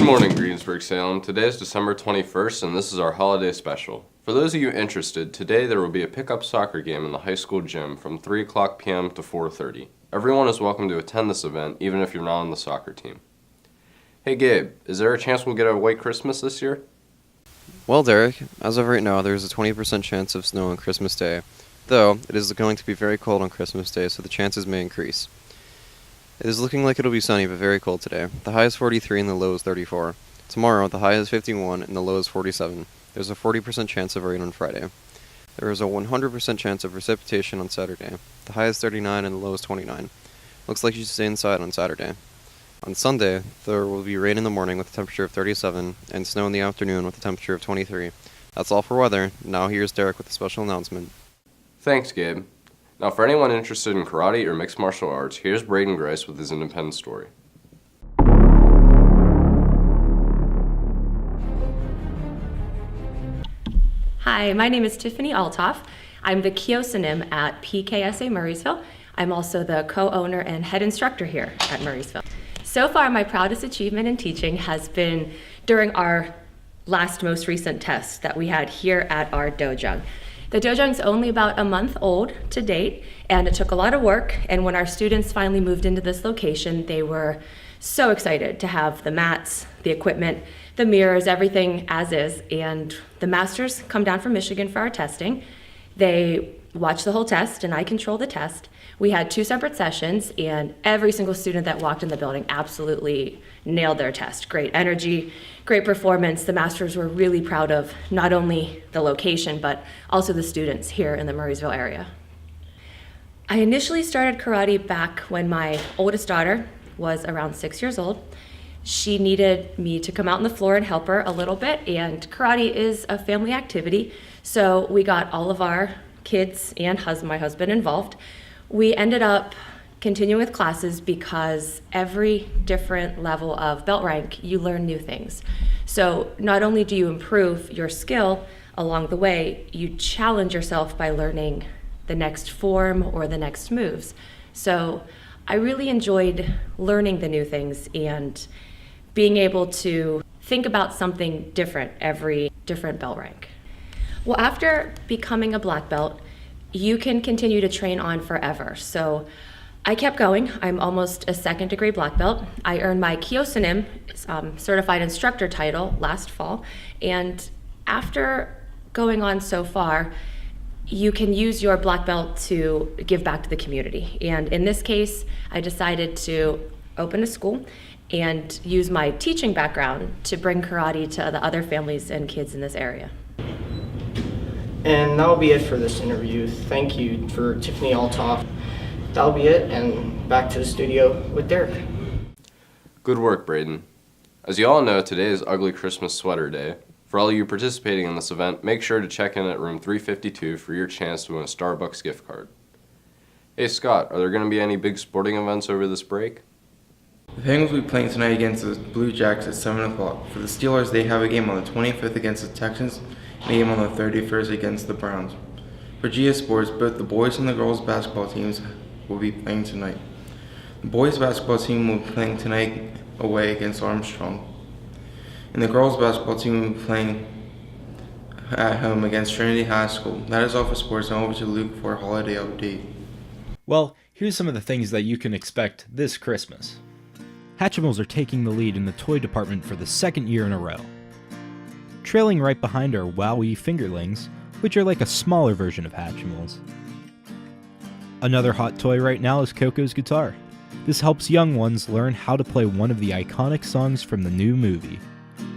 morning, Greensburg-Salem. Today is December 21st, and this is our holiday special. For those of you interested, today there will be a pickup soccer game in the high school gym from 3 o'clock p.m. to 4:30. Everyone is welcome to attend this event, even if you're not on the soccer team. Hey Gabe, is there a chance we'll get a white Christmas this year? Well, Derek, as of right now, there is a 20% chance of snow on Christmas Day, though it is going to be very cold on Christmas Day, so the chances may increase. It is looking like it'll be sunny, but very cold today. The high is 43 and the low is 34. Tomorrow, the high is 51 and the low is 47. There's a 40% chance of rain on Friday. There is a 100% chance of precipitation on Saturday. The high is 39 and the low is 29. Looks like you should stay inside on Saturday. On Sunday, there will be rain in the morning with a temperature of 37 and snow in the afternoon with a temperature of 23. That's all for weather. Now here's Derek with a special announcement. Thanks, Gabe. Now, for anyone interested in karate or mixed martial arts, here's Braden Grice with his independent story. Hi, my name is Tiffany Altoff. I'm the Kyosanim at PKSA Murraysville. I'm also the co-owner and head instructor here at Murraysville. So far, my proudest achievement in teaching has been during our most recent test that we had here at our dojo. The dojo's only about a month old to date, and it took a lot of work, and when our students finally moved into this location, they were so excited to have the mats, the equipment, the mirrors, everything as is, and the masters come down from Michigan for our testing. They watch the whole test, and I control the test. We had 2 separate sessions, and every single student that walked in the building absolutely nailed their test. Great energy, great performance. The masters were really proud of not only the location, but also the students here in the Murraysville area. I initially started karate back when my oldest daughter was around 6 years old. She needed me to come out on the floor and help her a little bit, and karate is a family activity, so we got all of our kids and my husband involved. We ended up continuing with classes because every different level of belt rank, you learn new things. So not only do you improve your skill along the way, you challenge yourself by learning the next form or the next moves. So I really enjoyed learning the new things and being able to think about something different every different belt rank. Well, after becoming a black belt, you can continue to train on forever. So I kept going. I'm almost a 2nd degree black belt. I earned my Kyosanim certified instructor title last fall. And after going on so far, you can use your black belt to give back to the community. And in this case, I decided to open a school and use my teaching background to bring karate to the other families and kids in this area. And that'll be it for this interview. Thank you for Tiffany Altoff. That'll be it, and back to the studio with Derek. Good work, Braden. As you all know, today is Ugly Christmas Sweater Day. For all of you participating in this event, make sure to check in at room 352 for your chance to win a Starbucks gift card. Hey Scott, are there going to be any big sporting events over this break? The Penguins will be playing tonight against the Blue Jackets at 7 o'clock. For the Steelers, they have a game on the 25th against the Texans and a game on the 31st against the Browns. For GS Sports, both the boys and the girls basketball teams will be playing tonight. The boys basketball team will be playing tonight away against Armstrong, and the girls basketball team will be playing at home against Trinity High School. That is all for sports. Now over to Luke for a holiday update. Well, here's some of the things that you can expect this Christmas. Hatchimals are taking the lead in the toy department for the 2nd year in a row. Trailing right behind are Wowie Fingerlings, which are like a smaller version of Hatchimals. Another hot toy right now is Coco's guitar. This helps young ones learn how to play one of the iconic songs from the new movie.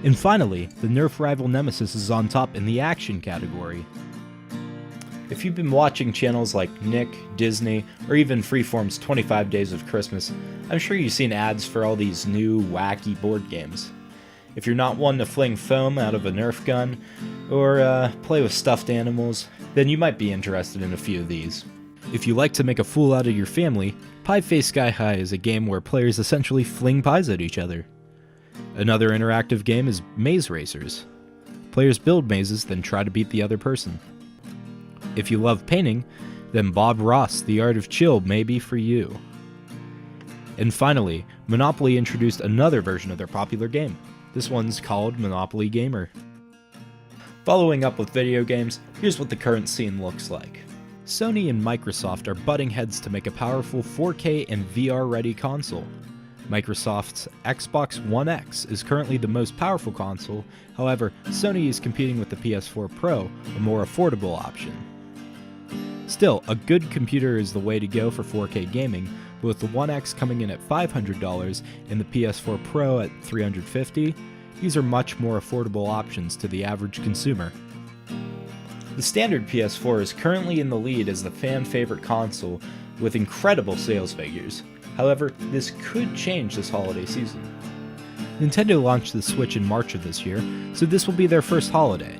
And finally, the Nerf rival Nemesis is on top in the action category. If you've been watching channels like Nick, Disney, or even Freeform's 25 Days of Christmas, I'm sure you've seen ads for all these new, wacky board games. If you're not one to fling foam out of a Nerf gun, or play with stuffed animals, then you might be interested in a few of these. If you like to make a fool out of your family, Pie Face Sky High is a game where players essentially fling pies at each other. Another interactive game is Maze Racers. Players build mazes, then try to beat the other person. If you love painting, then Bob Ross, The Art of Chill may be for you. And finally, Monopoly introduced another version of their popular game, This one's called Monopoly Gamer. Following up with video games, here's what the current scene looks like. Sony and Microsoft are butting heads to make a powerful 4K and VR-ready console. Microsoft's Xbox One X is currently the most powerful console, however, Sony is competing with the PS4 Pro, a more affordable option. Still, a good computer is the way to go for 4K gaming, but with the One X coming in at $500 and the PS4 Pro at $350, these are much more affordable options to the average consumer. The standard PS4 is currently in the lead as the fan-favorite console with incredible sales figures. However, this could change this holiday season. Nintendo launched the Switch in March of this year, so this will be their first holiday.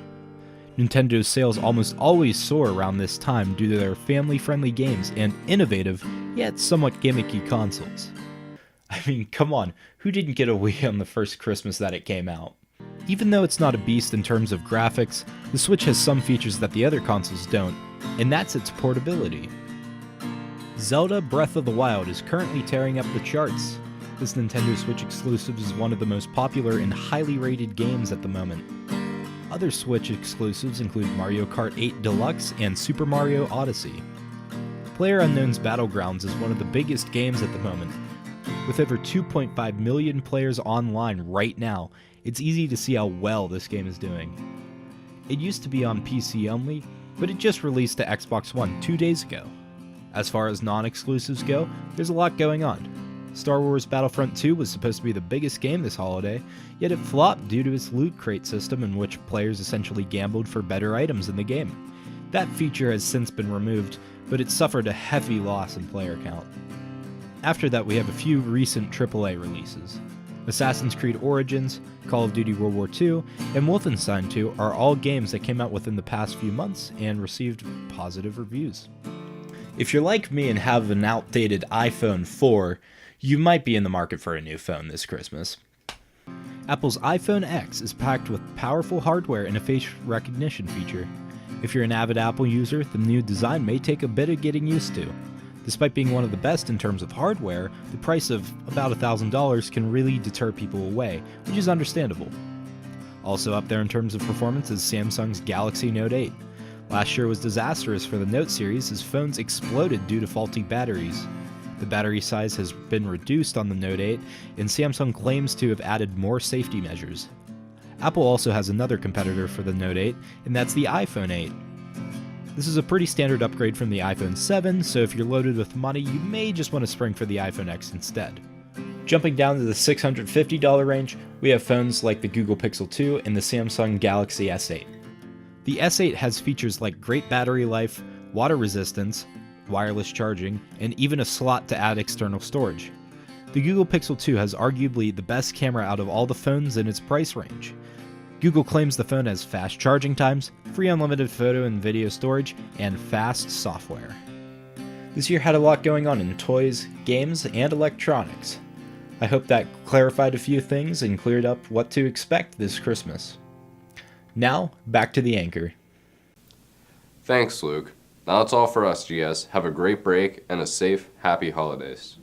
Nintendo's sales almost always soar around this time due to their family-friendly games and innovative, yet somewhat gimmicky consoles. I mean, come on, who didn't get a Wii on the first Christmas that it came out? Even though it's not a beast in terms of graphics, the Switch has some features that the other consoles don't, and that's its portability. Zelda Breath of the Wild is currently tearing up the charts. This Nintendo Switch exclusive is one of the most popular and highly rated games at the moment. Other Switch exclusives include Mario Kart 8 Deluxe and Super Mario Odyssey. PlayerUnknown's Battlegrounds is one of the biggest games at the moment. With over 2.5 million players online right now, it's easy to see how well this game is doing. It used to be on PC only, but it just released to Xbox One 2 days ago. As far as non-exclusives go, there's a lot going on. Star Wars Battlefront 2 was supposed to be the biggest game this holiday, yet it flopped due to its loot crate system in which players essentially gambled for better items in the game. That feature has since been removed, but it suffered a heavy loss in player count. After that, we have a few recent AAA releases. Assassin's Creed Origins, Call of Duty World War II, and Wolfenstein 2 are all games that came out within the past few months and received positive reviews. If you're like me and have an outdated iPhone 4, you might be in the market for a new phone this Christmas. Apple's iPhone X is packed with powerful hardware and a face recognition feature. If you're an avid Apple user, the new design may take a bit of getting used to. Despite being one of the best in terms of hardware, the price of about $1,000 can really deter people away, which is understandable. Also up there in terms of performance is Samsung's Galaxy Note 8. Last year was disastrous for the Note series as phones exploded due to faulty batteries. The battery size has been reduced on the Note 8, and Samsung claims to have added more safety measures. Apple also has another competitor for the Note 8, and that's the iPhone 8. This is a pretty standard upgrade from the iPhone 7, so if you're loaded with money, you may just want to spring for the iPhone X instead. Jumping down to the $650 range, we have phones like the Google Pixel 2 and the Samsung Galaxy S8. The S8 has features like great battery life, water resistance, wireless charging, and even a slot to add external storage. The Google Pixel 2 has arguably the best camera out of all the phones in its price range. Google claims the phone has fast charging times, free unlimited photo and video storage, and fast software. This year had a lot going on in toys, games, and electronics. I hope that clarified a few things and cleared up what to expect this Christmas. Now, back to the anchor. Thanks, Luke. Now that's all for us, GS. Have a great break and a safe, happy holidays.